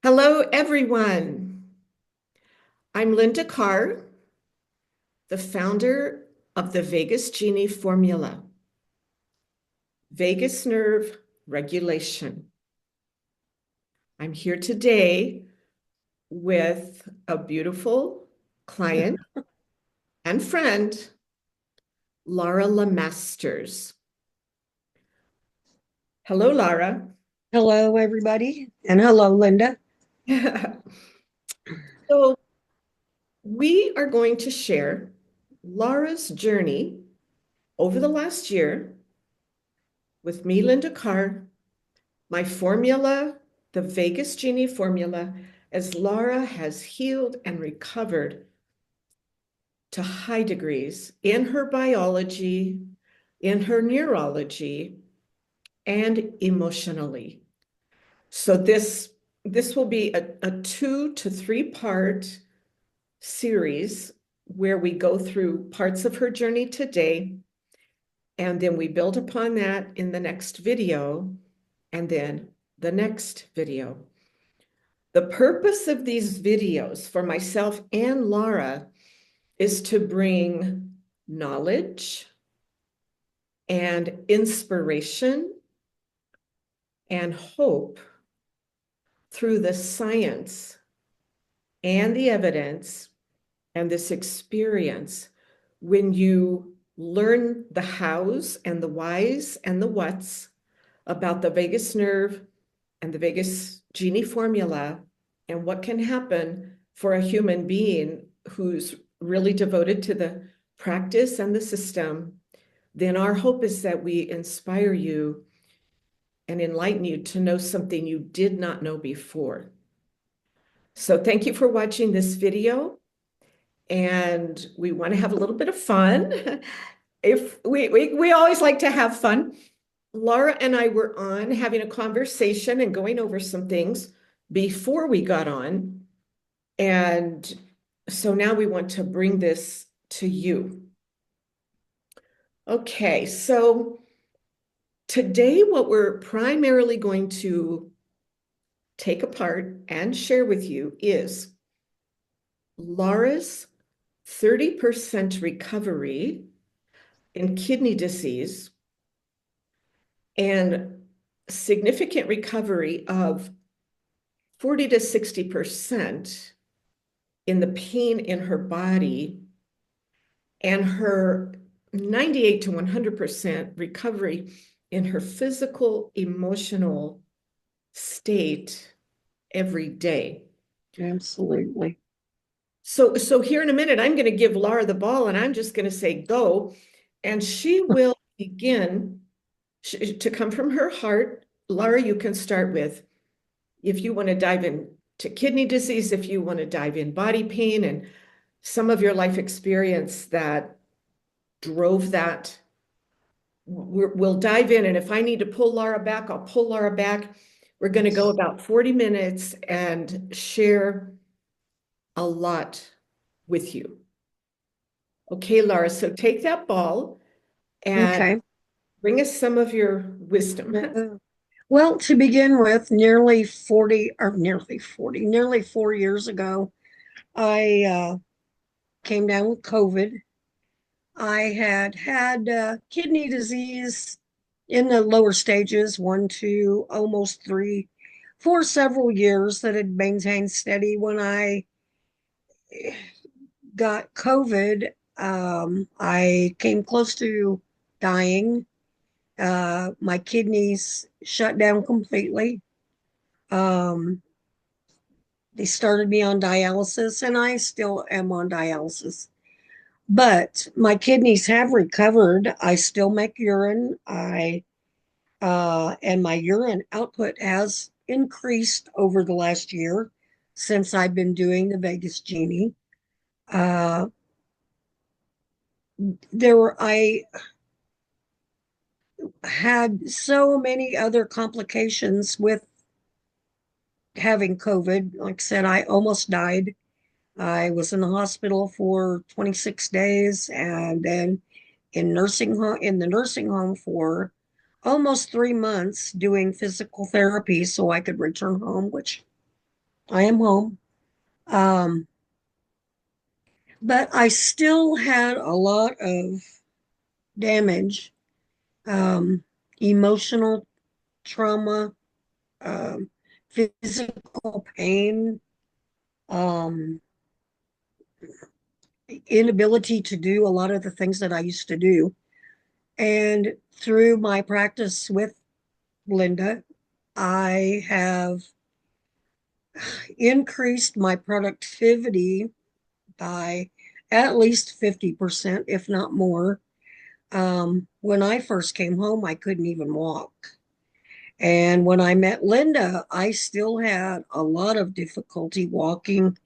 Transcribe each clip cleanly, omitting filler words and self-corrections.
Hello, everyone. I'm Linda Carr, the founder of the Vagus Genie Formula, vagus nerve regulation. I'm here today with a beautiful client and friend, Laura Lemasters. Hello, Laura. Hello, everybody, and hello, Linda. So, we are going to share Laura's journey over the last year with me, Linda Carr, my formula, the Vagus Genie formula, as Laura has healed and recovered to high degrees in her biology, in her neurology, and emotionally. So this will be a 2 to 3 part series where we go through parts of her journey today, and then we build upon that in the next video, and then the next video. The purpose of these videos for myself and Laura is to bring knowledge and inspiration and hope through the science and the evidence and this experience. When you learn the hows and the whys and the whats about the vagus nerve and the Vagus Genie formula and what can happen for a human being who's really devoted to the practice and the system, then our hope is that we inspire you and enlighten you to know something you did not know before. So thank you for watching this video. And we want to have a little bit of fun. If we always like to have fun. Laura and I were on having a conversation and going over some things before we got on. And so now we want to bring this to you. Okay, so today what we're primarily going to take apart and share with you is Laura's 30% recovery in kidney disease and significant recovery of 40 to 60% in the pain in her body, and her 98 to 100% recovery in her physical, emotional state every day. Absolutely. So here in a minute, I'm going to give Laura the ball and I'm just going to say go, and she will begin to come from her heart. Laura, you can start with, if you want to dive into kidney disease, if you want to dive in body pain and some of your life experience that drove that, we'll dive in. And if I need to pull Laura back, I'll pull Laura back. We're going to go about 40 minutes and share a lot with you. Okay, Laura, so take that ball and Okay. bring us some of your wisdom. Well, to begin with, nearly 4 years ago, I came down with COVID. I had kidney disease in the lower stages, 1, 2, almost 3, for several years that had maintained steady. When I got COVID, I came close to dying. My kidneys shut down completely. Um, they started me on dialysis, and I still am on dialysis. But my kidneys have recovered. I still make urine. I and my urine output has increased over the last year since I've been doing the Vagus Genie. Uh, I had so many other complications with having COVID. Like I said, I almost died. I was in the hospital for 26 days and then in the nursing home for almost 3 months doing physical therapy so I could return home, which I am home. Um, but I still had a lot of damage, um, emotional trauma, um, physical pain, um, inability to do a lot of the things that I used to do. And through my practice with Linda, I have increased my productivity by at least 50%, if not more. When I first came home, I couldn't even walk. And when I met Linda, I still had a lot of difficulty walking.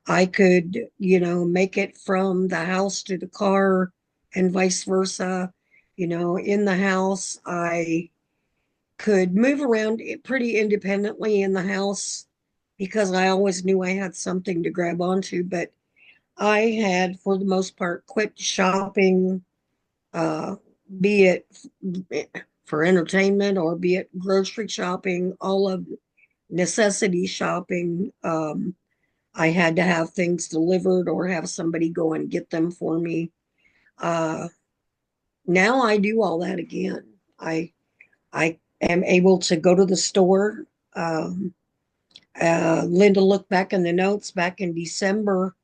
I could, make it from the house to the car and vice versa. In the house, I could move around pretty independently in the house because I always knew I had something to grab onto. But I had, for the most part, quit shopping, uh, be it for entertainment or be it grocery shopping, all of necessity shopping. I had to have things delivered or have somebody go and get them for me. Uh, Now I do all that again. I am able to go to the store. Um, Linda looked back in the notes back in December.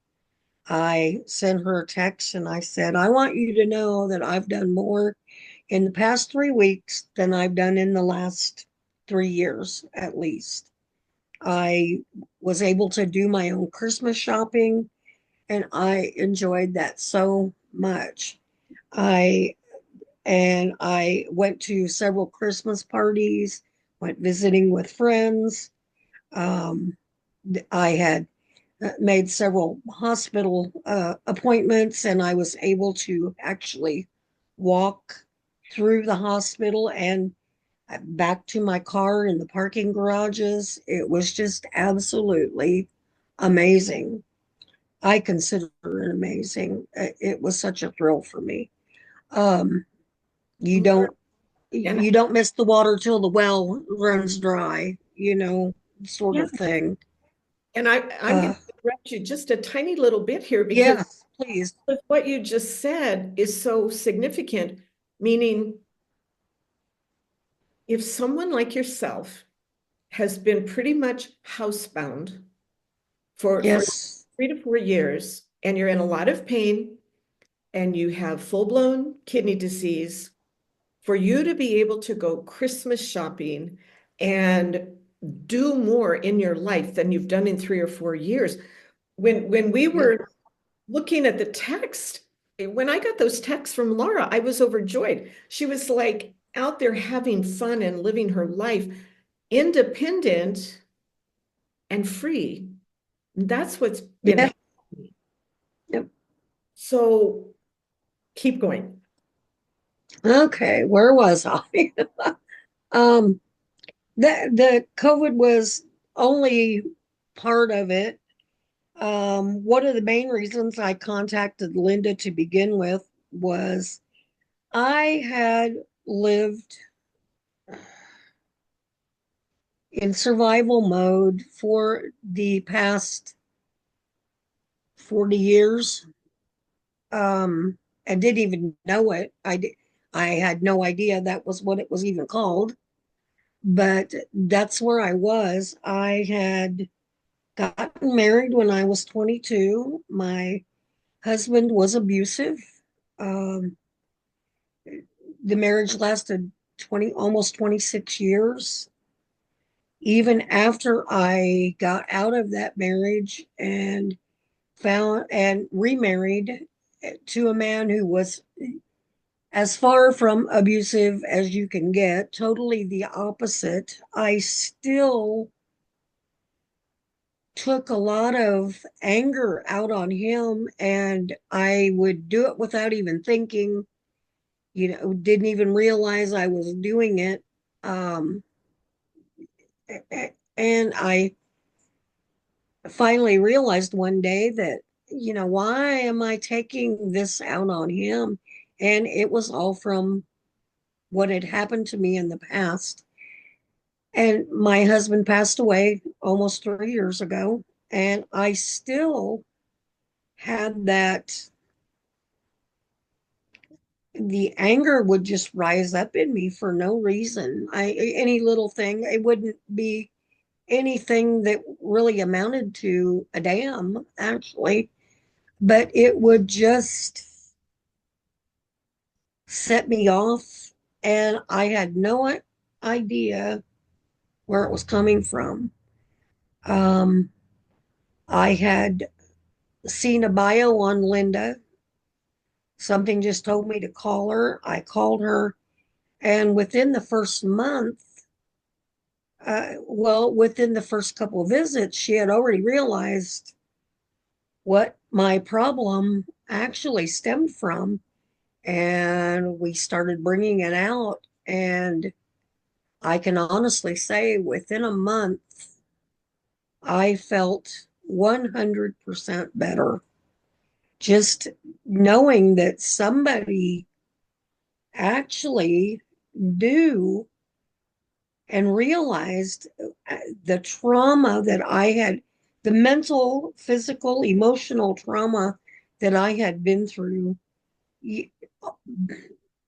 I sent her a text and I said, I want you to know that I've done more in the past 3 weeks than I've done in the last 3 years at least. I was able to do my own Christmas shopping and I enjoyed that so much. I I went to several Christmas parties, went visiting with friends. Um, I had made several hospital appointments, and I was able to actually walk through the hospital and back to my car in the parking garages. It was just absolutely amazing. I consider it amazing. It was such a thrill for me. Um, you Laura, don't and you don't miss the water till the well runs dry, sort yeah, of thing. I'm going Uh, to interrupt you just a tiny little bit here because yes, please. what you just said is so significant, meaning if someone like yourself has been pretty much housebound for Yes. 3 to 4 years and you're in a lot of pain and you have full-blown kidney disease, for you to be able to go Christmas shopping and do more in your life than you've done in 3 or 4 years. When we Yep. were looking at the text, when I got those texts from Laura, I was overjoyed. She was like out there having fun and living her life, independent and free. That's what's been Yeah. happening. Yep. So keep going. Okay, where was I? um, the COVID was only part of it. One of the main reasons I contacted Linda to begin with was I had lived in survival mode for the past 40 years. Um, I didn't even know it. I had no idea that was what it was even called, but that's where I was. I had gotten married when I was 22. My husband was abusive. Um, the marriage lasted 20, almost 26 years. Even after I got out of that marriage and found and remarried to a man who was as far from abusive as you can get, totally the opposite. I still took a lot of anger out on him and I would do it without even thinking, didn't even realize I was doing it. Um, and I finally realized one day that, why am I taking this out on him? And it was all from what had happened to me in the past. And my husband passed away almost 3 years ago, and I still had that. The anger would just rise up in me for no reason. Any little thing, it wouldn't be anything that really amounted to a damn, actually, but it would just set me off, and I had no idea where it was coming from. Um, I had seen a bio on Linda. Something just told me to call her. I called her, and within the first month, well, within the first couple of visits, she had already realized what my problem actually stemmed from. And we started bringing it out. And I can honestly say within a month, I felt 100% better. Just knowing that somebody actually knew and realized the trauma that I had, the mental, physical, emotional trauma that I had been through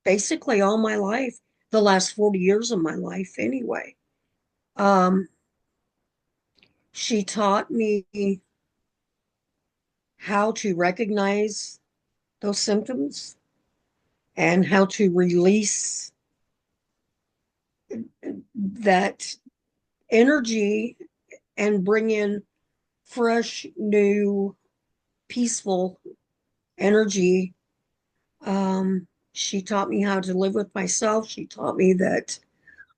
basically all my life, the last 40 years of my life anyway. Um, she taught me how to recognize those symptoms and how to release that energy and bring in fresh, new, peaceful energy. She taught me how to live with myself. She taught me that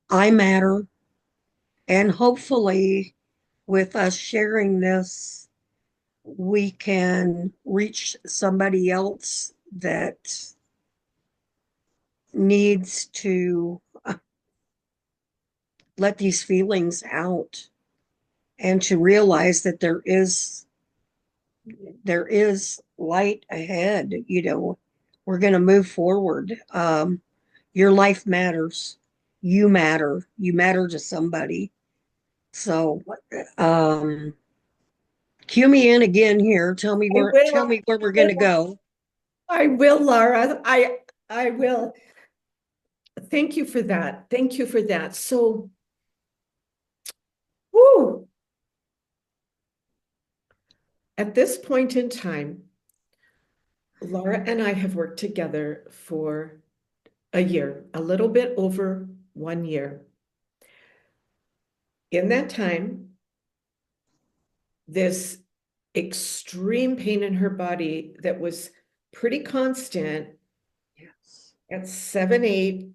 I matter. And hopefully, with us sharing this, we can reach somebody else that needs to let these feelings out and to realize that there is light ahead. We're going to move forward. Your life matters. You matter to somebody. So cue me in again here. Tell me I where tell will. me where we're going to go. I will, Laura. I will. Thank you for that. Thank you for that. So, whoo, at this point in time, Laura and I have worked together for a year, a little bit over 1 year. In that time, this extreme pain in her body that was pretty constant Yes. at 7, 8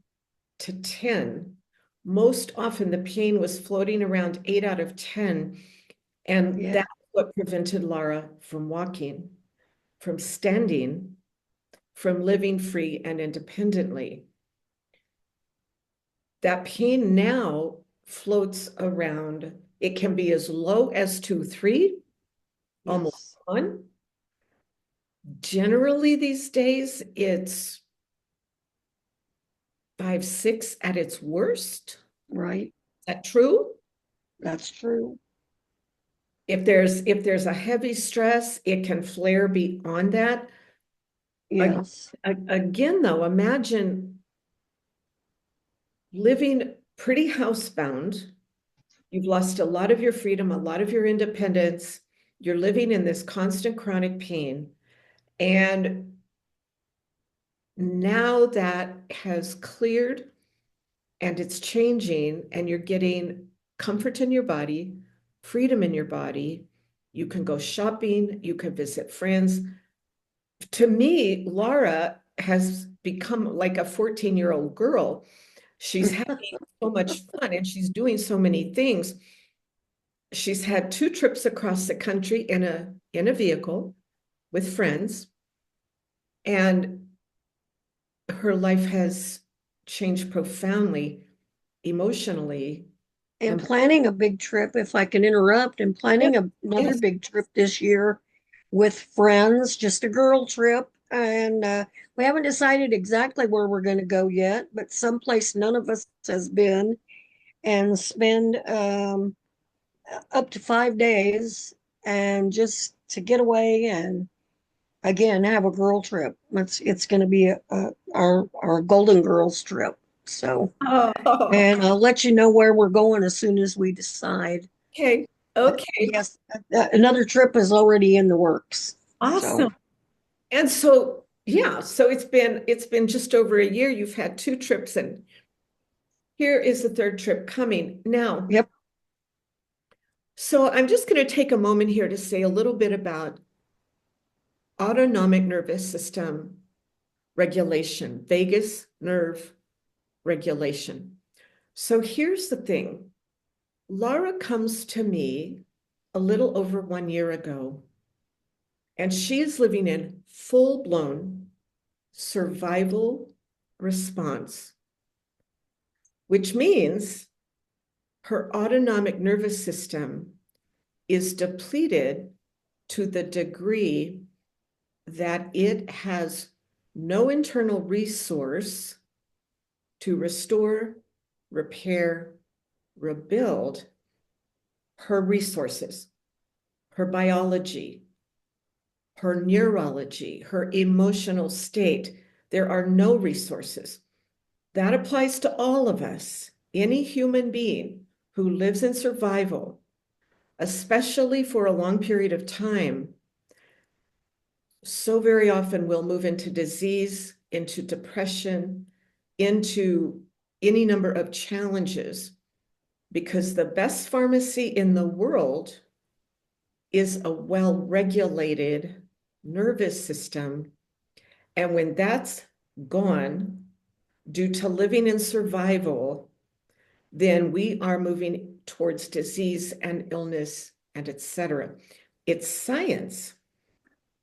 to 10. Most often the pain was floating around 8 out of 10. And Yeah. that's what prevented Laura from walking, from standing, from living free and independently. That pain now floats around. It can be as low as 2, 3, almost Yes. 1. Generally, these days, it's 5, 6 at its worst. Right. Is that true? That's true. If there's a heavy stress, it can flare beyond that. Yes. Again, though, imagine living pretty housebound. You've lost a lot of your freedom, a lot of your independence. You're living in this constant chronic pain. And now that has cleared and it's changing, and you're getting comfort in your body, freedom in your body. You can go shopping, you can visit friends. To me, Laura has become like a 14-year-old girl. She's having so much fun and she's doing so many things. She's had 2 trips across the country in a vehicle with friends, and her life has changed profoundly emotionally. And And planning a big trip, if I can interrupt, and yes, planning another yes, big trip this year with friends, just a girl trip. And we haven't decided exactly where we're going to go yet, but someplace none of us has been, and spend up to 5 days, and just to get away and again have a girl trip. It's going to be our Golden Girls trip. So, Oh, and I'll let you know where we're going as soon as we decide. okay. Okay. Yes, another trip is already in the works. Awesome. So, And so, yeah, so it's been just over a year. You've had two trips, and here is the third trip coming. Now, yep. so I'm just going to take a moment here to say a little bit about autonomic nervous system regulation, vagus nerve regulation. So here's the thing. Laura comes to me a little over 1 year ago, and she is living in full-blown survival response, which means her autonomic nervous system is depleted to the degree that it has no internal resource to restore, repair, rebuild her resources, her biology, her neurology, her emotional state. There are no resources. That applies to all of us. Any human being who lives in survival, especially for a long period of time, so very often will move into disease, into depression, into any number of challenges, because the best pharmacy in the world is a well-regulated nervous system. And when that's gone due to living in survival, then we are moving towards disease and illness and etc. It's science.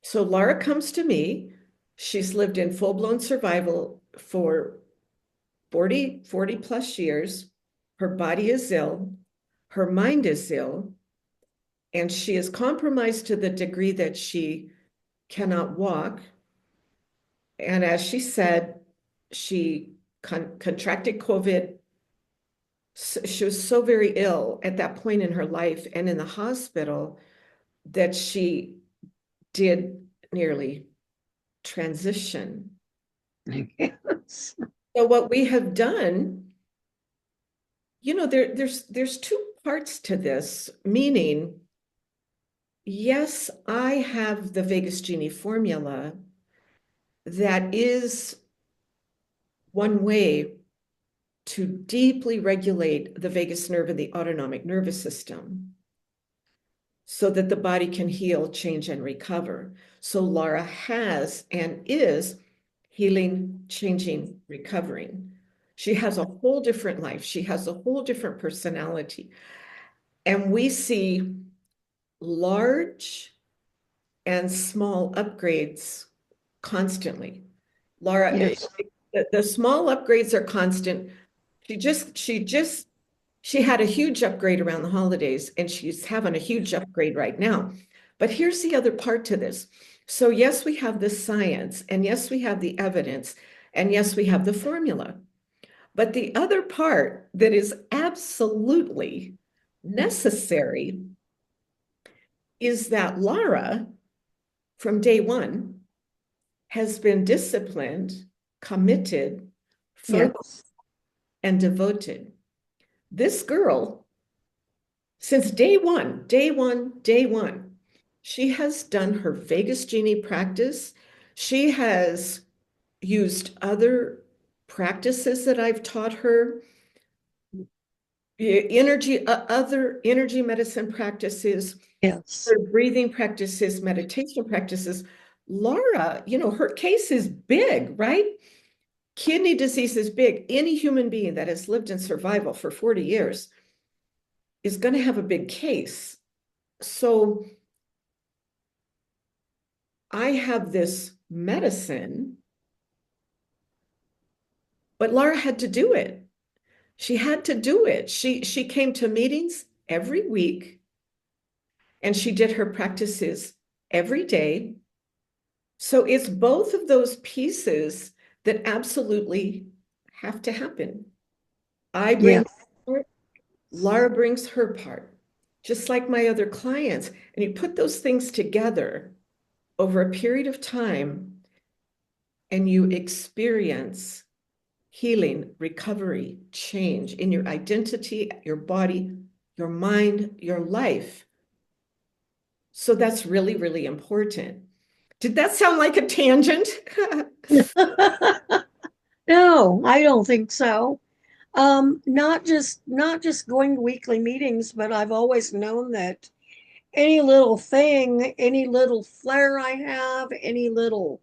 So Laura comes to me. She's lived in full-blown survival for 40 plus years. Her body is ill. Her mind is ill. And she is compromised to the degree that she cannot walk. And as she said, she contracted COVID. She was so very ill at that point in her life and in the hospital that she did nearly transition. Yes. So what we have done, there's two parts to this, meaning, yes, I have the Vagus Genie formula that is one way to deeply regulate the vagus nerve and the autonomic nervous system so that the body can heal, change, and recover. So Laura has and is healing, changing, recovering. She has a whole different life. She has a whole different personality. And we see large and small upgrades constantly. Laura, Yes. the small upgrades are constant. She had a huge upgrade around the holidays, and she's having a huge upgrade right now. But here's the other part to this. So yes, we have the science, and yes, we have the evidence, and yes, we have the formula. But the other part that is absolutely necessary is that Lara, from day one, has been disciplined, committed, focused, Yes. and devoted. This girl, since day one, she has done her Vagus Genie practice. She has used other practices that I've taught her, other energy medicine practices, Yes. her breathing practices, meditation practices. Laura, her case is big, right? Kidney disease is big. Any human being that has lived in survival for 40 years is going to have a big case. So I have this medicine, but Laura had to do it. She had to do it. She came to meetings every week, and she did her practices every day. So it's both of those pieces that absolutely have to happen. I bring Yes. my part, Laura brings her part. just like my other clients. And you put those things together over a period of time, and you experience healing, recovery, change in your identity, your body, your mind, your life. So that's really, really important. Did that sound like a tangent? No, I don't think so. Not just going to weekly meetings, but I've always known that any little thing, any little flare I have, any little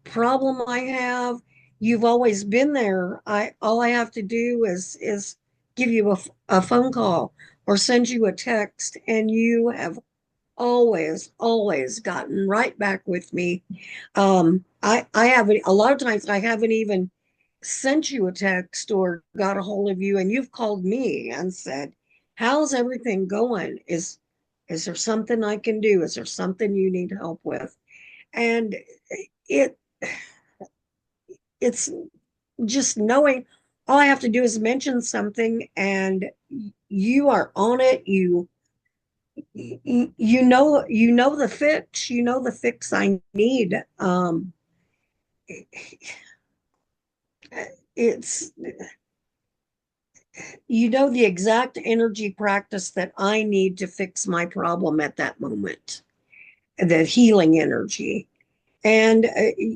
problem I have, you've always been there. I all I have to do is give you a phone call or send you a text, and you have always gotten right back with me. I haven't a lot of times I haven't even sent you a text or got a hold of you, and you've called me and said, "How's everything going? Is there something I can do? Is there something you need help with?" And it it's just knowing all I have to do is mention something, and you are on it. You know the fix I need. It's the exact energy practice that I need to fix my problem at that moment, the healing energy. And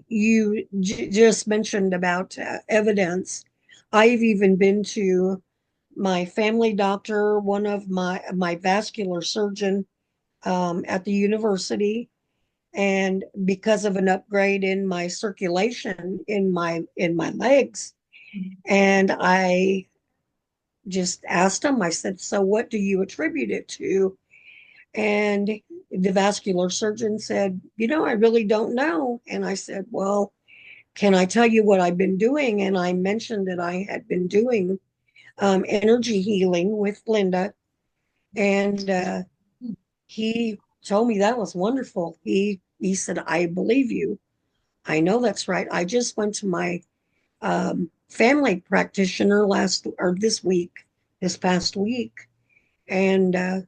you just mentioned about evidence. I've even been to my family doctor, one of my vascular surgeon at the university, and because of an upgrade in my circulation in my legs, and I just asked him. I said, "So what do you attribute it to?" And the vascular surgeon said, "I really don't know." And I said, "Well, can I tell you what I've been doing?" And I mentioned that I had been doing energy healing with Linda. And he told me that was wonderful. He said, "I believe you. I know that's right. I just went to my family practitioner this past week, and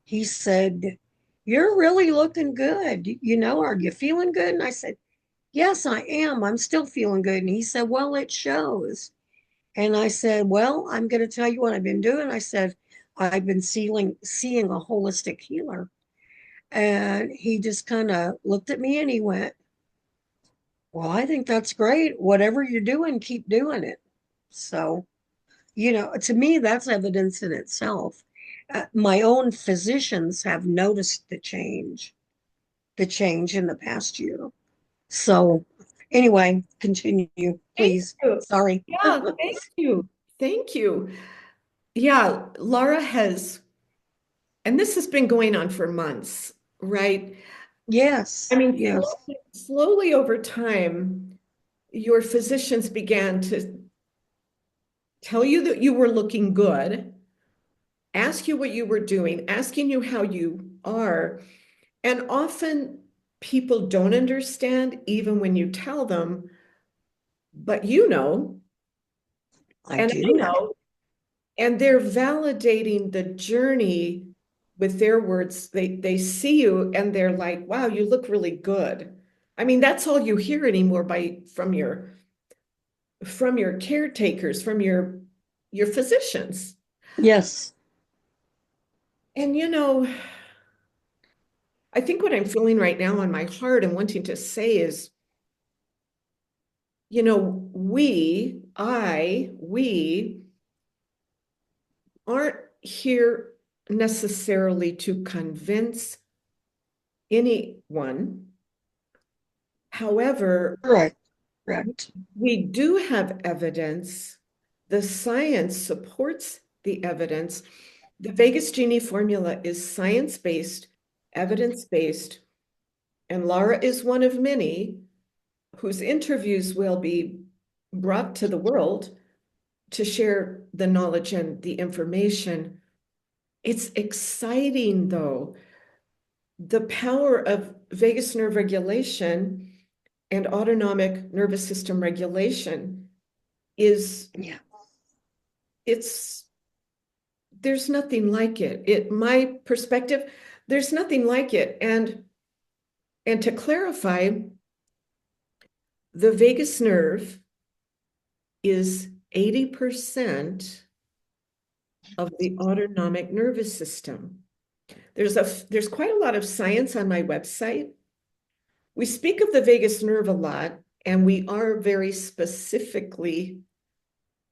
he said, 'You're really looking good. Are you feeling good?' And I said, 'Yes, I am. I'm still feeling good.' And he said, 'Well, it shows.' And I said, 'Well, I'm going to tell you what I've been doing.' I said, 'I've been seeing a holistic healer.' And he just kind of looked at me and he went, 'Well, I think that's great. Whatever you're doing, keep doing it.' So, to me, that's evidence in itself. My own physicians have noticed the change in the past year. So, anyway, continue, Thank please. you. Sorry. Yeah, thank you. Thank you. Yeah, Laura has, and this has been going on for months, right? I Yes, mean, yes, slowly over time, your physicians began to tell you that you were looking good, ask you what you were doing, asking you how you are. And often people don't understand even when you tell them, but I and do I know. know, and they're validating the journey with their words. They see you and they're like, wow, you look really good. I mean, that's all you hear anymore from your caretakers, from your physicians. Yes, And I think what I'm feeling right now on my heart and wanting to say is, we aren't here necessarily to convince anyone. However, correct, correct. we do have evidence. The science supports the evidence. The Vagus Genie formula is science-based, evidence-based, and Laura is one of many whose interviews will be brought to the world to share the knowledge and the information. It's exciting, though. The power of vagus nerve regulation and autonomic nervous system regulation is Yeah, it's there's nothing like it. My perspective, there's nothing like it. And to clarify, the vagus nerve is 80% of the autonomic nervous system. There's quite a lot of science on my website. We speak of the vagus nerve a lot, and we are very specifically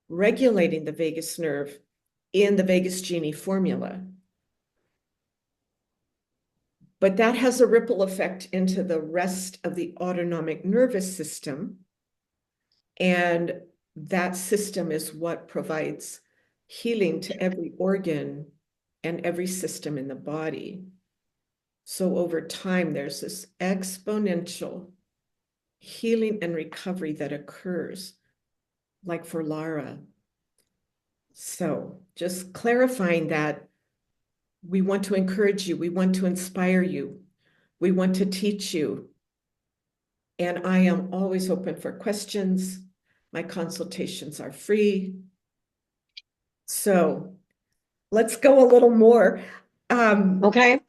regulating the vagus nerve in the Vagus Genie formula. But that has a ripple effect into the rest of the autonomic nervous system. And that system is what provides healing to every organ and every system in the body. So over time, there's this exponential healing and recovery that occurs, like for Lara. So just clarifying that we want to encourage you, we want to inspire you, we want to teach you. And I am always open for questions. My consultations are free. So let's go a little more. Okay.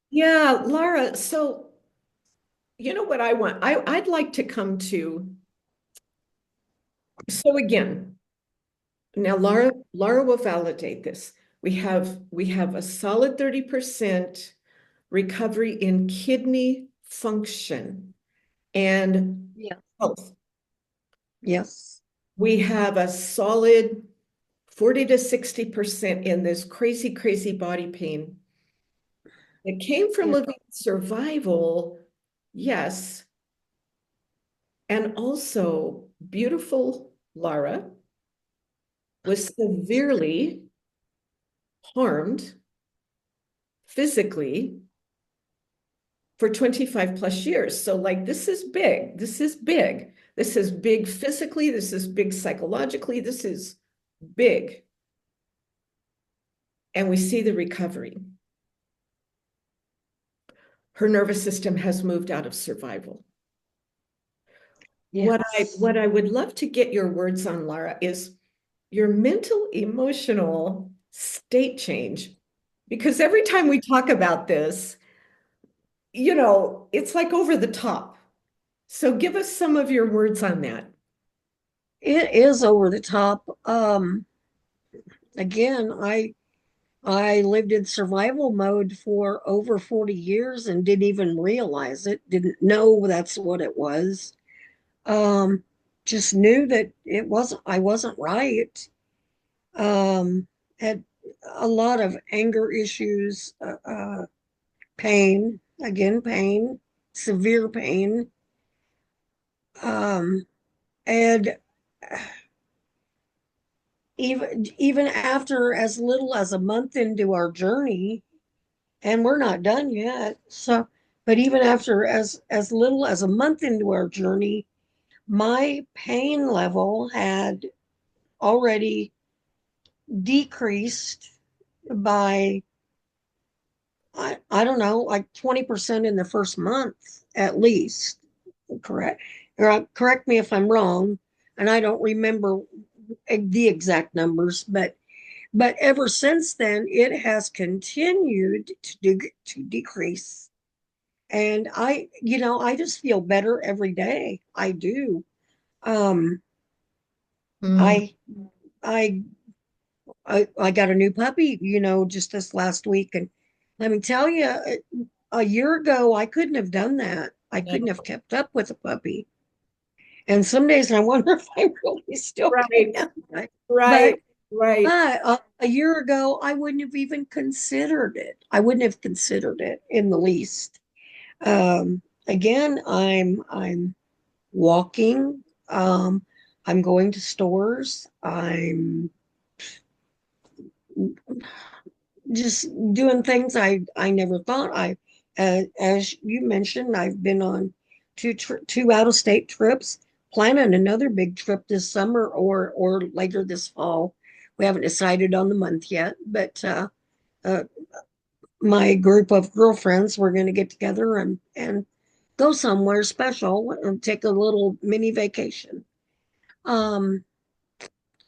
Yeah, Lara, so you know what I want? I'd like to come to, so again, now Lara will validate this. We have a solid 30% recovery in kidney function and Yeah. health. Yes. We have a solid 40 to 60% in this crazy, crazy body pain. It came from Yeah. living survival, yes. And also, beautiful Lara was severely harmed physically for 25 plus years. So, like, this is big. This is big. This is big physically. This is big psychologically. This is big. And we see the recovery. Her nervous system has moved out of survival. Yes. What I would love to get your words on, Lara, is your mental emotional state change. Because every time we talk about this, it's like over the top. So give us some of your words on that. It is over the top. Again, I lived in survival mode for over 40 years and didn't even realize it, didn't know that's what it was. Um, just knew that I wasn't right. Had a lot of anger issues, pain, again, pain, severe pain. And even after as little as a month into our journey, and we're not done yet. So, but even after as little as a month into our journey, my pain level had already decreased by I don't know, like 20% in the first month at least. Correct. Correct me if I'm wrong, and I don't remember the exact numbers, but ever since then it has continued to decrease. And I just feel better every day. I do. Um, Mm, I I I got a new puppy, just this last week, and let me tell you, a year ago I couldn't have done that. I couldn't have kept up with a puppy. And some days I wonder if I really still right, can. right, But right. a year ago I wouldn't have even considered it. I wouldn't have considered it in the least. Again, I'm walking. I'm going to stores. I'm just doing things I never thought as you mentioned, I've been on two out of state trips, planning another big trip this summer or later this fall. We haven't decided on the month yet, but uh, my group of girlfriends, we're going to get together and go somewhere special and take a little mini vacation. Um,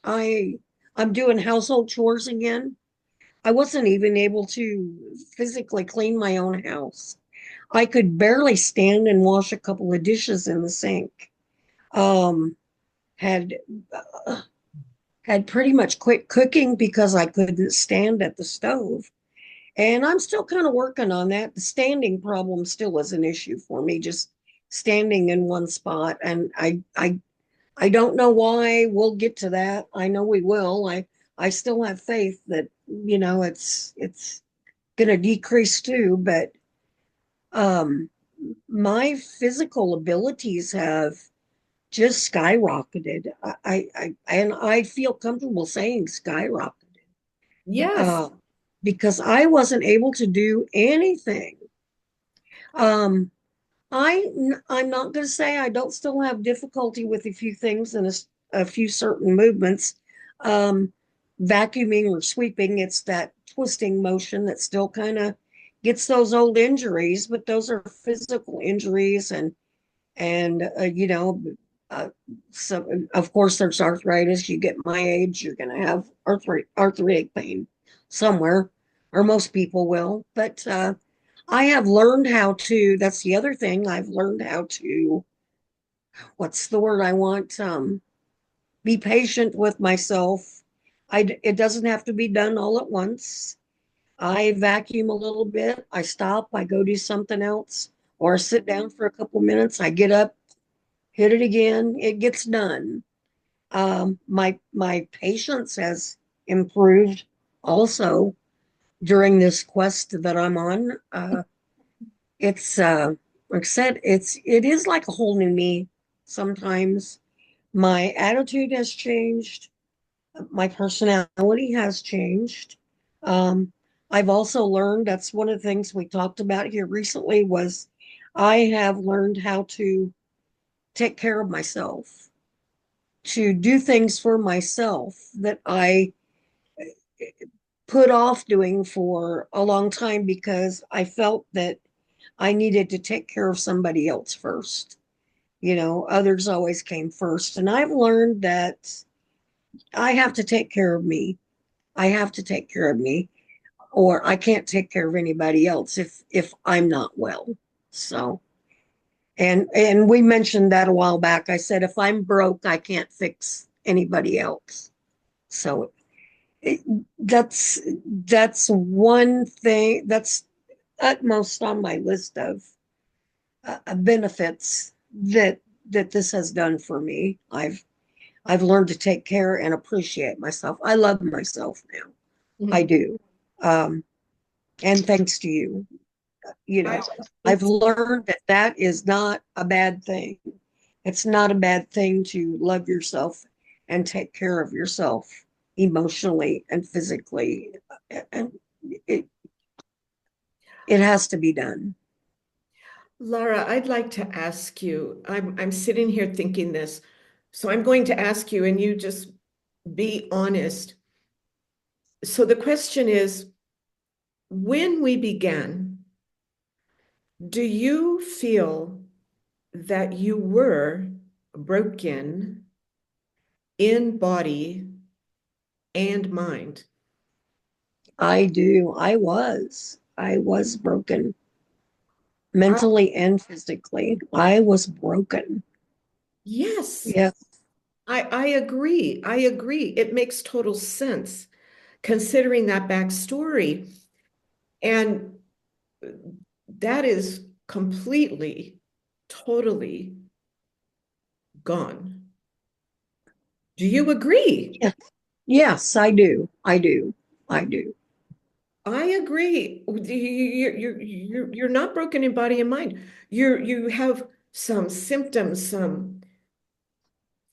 I I'm doing household chores again. I wasn't even able to physically clean my own house. I could barely stand and wash a couple of dishes in the sink. Um, had uh, had pretty much quit cooking because I couldn't stand at the stove. And I'm still kind of working on that. The standing problem still is an issue for me, just standing in one spot. And I don't know why. We'll get to that. I know we will. I still have faith that, it's gonna decrease too, but um my physical abilities have just skyrocketed. And I feel comfortable saying skyrocketed. Yes. Uh, because I wasn't able to do anything. Um, I'm not going to say I don't still have difficulty with a few things and a few certain movements. Um, Vacuuming or sweeping, it's that twisting motion that still kind of gets those old injuries, but those are physical injuries, and uh, so of course there's arthritis. You get my age, you're going to have arthritic pain somewhere, or most people will. But I have learned how to. That's the other thing. I've learned how to. What's the word I want? Be patient with myself. It doesn't have to be done all at once. I vacuum a little bit. I stop. I go do something else, or sit down for a couple minutes. I get up, hit it again. It gets done. My patience has improved also during this quest that I'm on. It's like I said, it is like a whole new me. Sometimes my attitude has changed, my personality has changed. Um, I've also learned, that's one of the things we talked about here recently, was I have learned how to take care of myself, to do things for myself that I put off doing for a long time because I felt that I needed to take care of somebody else first. Others always came first. And I've learned that I have to take care of me. I have to take care of me, or I can't take care of anybody else if I'm not well. So, and we mentioned that a while back. I said if I'm broke, I can't fix anybody else. So it, that's one thing that's utmost on my list of benefits that this has done for me. I've learned to take care and appreciate myself. I love myself now. I Mhm. do. Um, and thanks to you, you I, know, I've it's, learned that that is not a bad thing. It's not a bad thing to love yourself and take care of yourself emotionally and physically. And it, it has to be done. Laura, I'd like to ask you, I'm sitting here thinking this, so I'm going to ask you, and you just be honest. So the question is, when we began, do you feel that you were broken in body and mind? I do. I was broken I, mentally and physically. I was broken. yes, Yes. I agree. I agree. It makes total sense considering that backstory. And that is completely, totally gone. Do you agree? Yes. Yes, I do. I do. I do. I agree. You're not broken in body and mind. You have some symptoms, some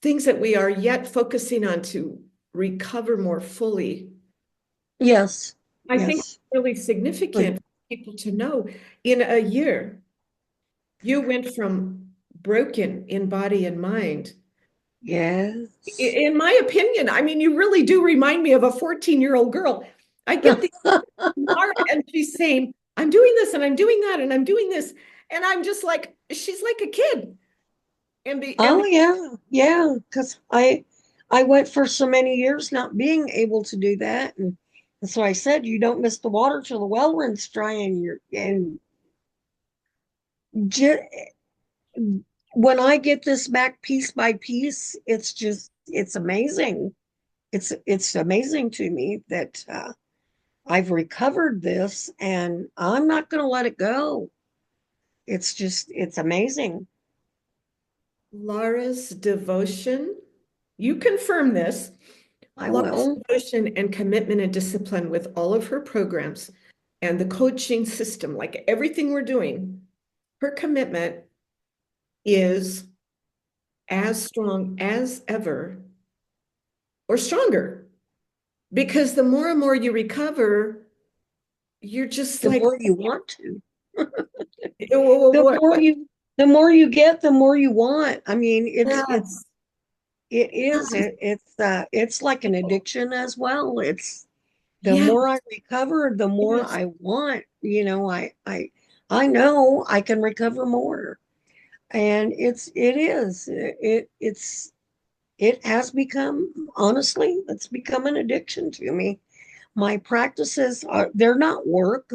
things that we are yet focusing on to recover more fully. Yes. I think it's Yes. really Like, significant for people to know in a year, you went from broken in body and mind. yes. In my opinion, I mean, you really do remind me of a 14-year-old girl. I get the art and she's saying, I'm doing this and I'm doing that and I'm doing this. And I'm just like, she's like a kid. And Oh yeah. Yeah. Because I went for so many years not being able to do that. And And so I said, you don't miss the water till the well runs dry, just when I get this back piece by piece, it's amazing. It's amazing to me that I've recovered this, and I'm not going to let it go. It's amazing. Laura's devotion, you confirm this. I Laura's will. devotion and commitment and discipline with all of her programs and the coaching system, like everything we're doing, her commitment is as strong as ever or stronger. Because the more and more you recover, you're just The like, more you want to, the what? more you, the more you get, the more you want. I mean, Yes, it's like an addiction as well. It's the yes, more I recover, the more yes. I want. I know I can recover more, and it has become, honestly, it's become an addiction to me. My practices they're not work,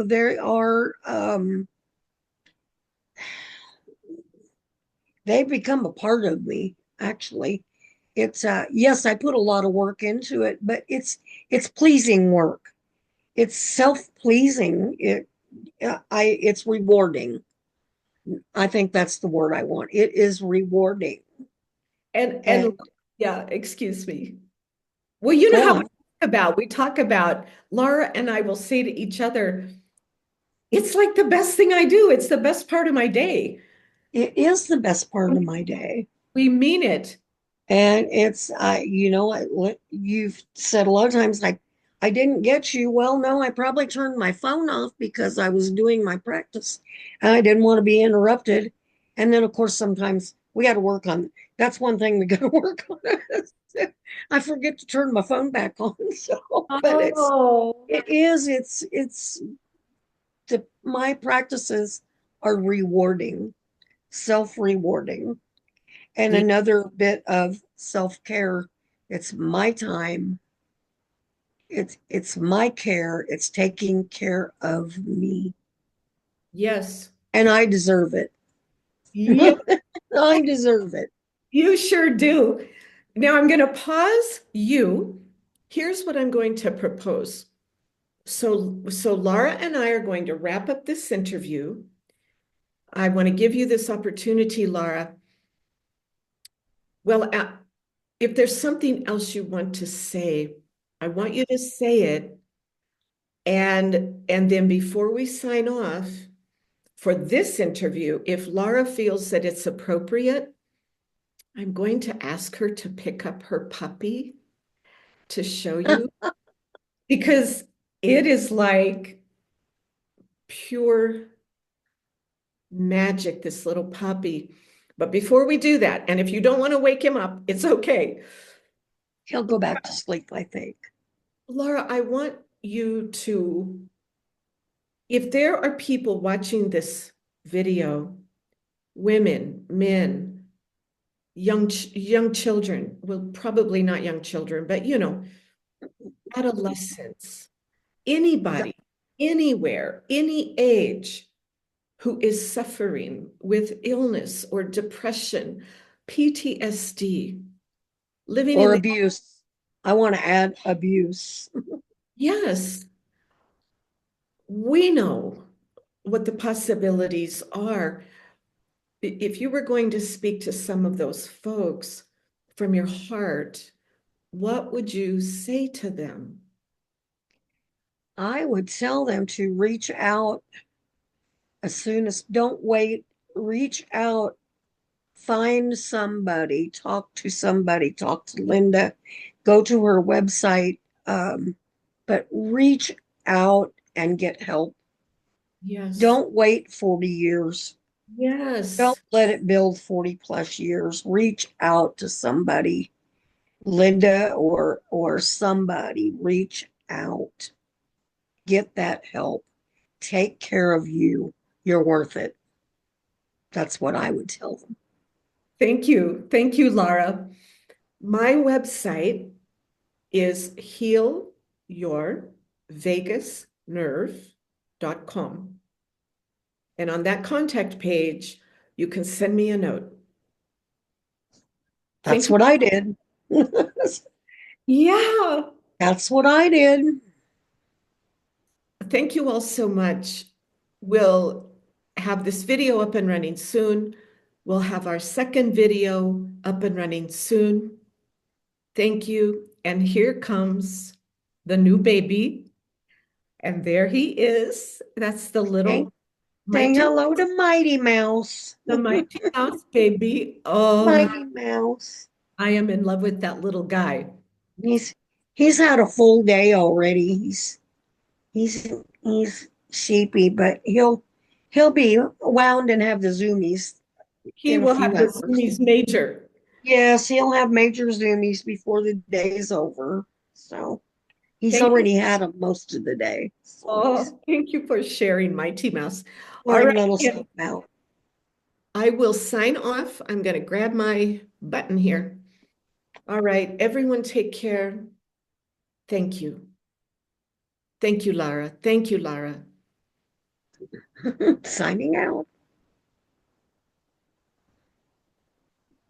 they've become a part of me, actually. It's yes, I put a lot of work into it, but it's pleasing work. It's self-pleasing. It's rewarding. I think that's the word I want. It is rewarding. And And yeah, excuse me. Well, you know go how on. we talk about Laura and I will say to each other, it's like the best thing I do. It's the best part of my day. It is the best part of my day. We mean it. And it's, you've said a lot of times, like, I didn't get you. Well, no, I probably turned my phone off because I was doing my practice and I didn't want to be interrupted. And then, of course, sometimes we got to work on that's one thing we got to work on. I forget to turn my phone back on. So, but Oh, my practices are rewarding, self-rewarding. And ye- another bit of self-care, it's my time, it's my care, it's taking care of me, yes. and I deserve it. Yeah, I deserve it. you sure do. Now I'm going to pause you. Here's what I'm going to propose. So Laura and I are going to wrap up this interview. I want to give you this opportunity, Laura. Well, if there's something else you want to say, I want you to say it. And then before we sign off for this interview, if Laura feels that it's appropriate, I'm going to ask her to pick up her puppy to show you because it is like pure magic, this little puppy. But before we do that, and if you don't want to wake him up, it's okay. He'll go back to sleep, I think. Laura, I want you to, if there are people watching this video, women, men, young children, well, probably not young children, but adolescents, Yeah. anybody, anywhere, any age who is suffering with illness or depression, PTSD, living in Or the, abuse. I want to add abuse. yes, we know what the possibilities are. If you were going to speak to some of those folks from your heart, what would you say to them? I would tell them to reach out as soon as, don't wait, reach out, find somebody, talk to Linda, go to her website, but reach out and get help. Yes, Don't wait 40 years. Don't yes. let it build 40 plus years. Reach out to somebody, Linda or somebody, reach out. Get that help. Take care of you. You're worth it. That's what I would tell them. Thank you. Thank you, Laura. My website is healyour.com. vagusnerve.com. And on that contact page, you can send me a note. Thank That's you. what I did. Yeah. That's what I did. Thank you all so much. We'll have this video up and running soon. We'll have our second video up and running soon. Thank you. And here comes the new baby. And there he is. That's the Saying, little saying mighty, hello to Mighty Mouse. the mighty mouse baby. Oh, Mighty Mouse. I am in love with that little guy. He's he's had a full day already. He's sheepy, but he'll be wound and have the zoomies He in a will few have the hours. zoomies major. Yes, he'll have major zoomies before the day is over. So he's Thank you. already had them most of the day. So he's Oh, thank you for sharing, Mighty Mouse. All learning right, little kids, stuff out. I will sign off. I'm going to grab my button here. All right, everyone take care. Thank you. Thank you, Lara. Thank you, Lara. Signing out.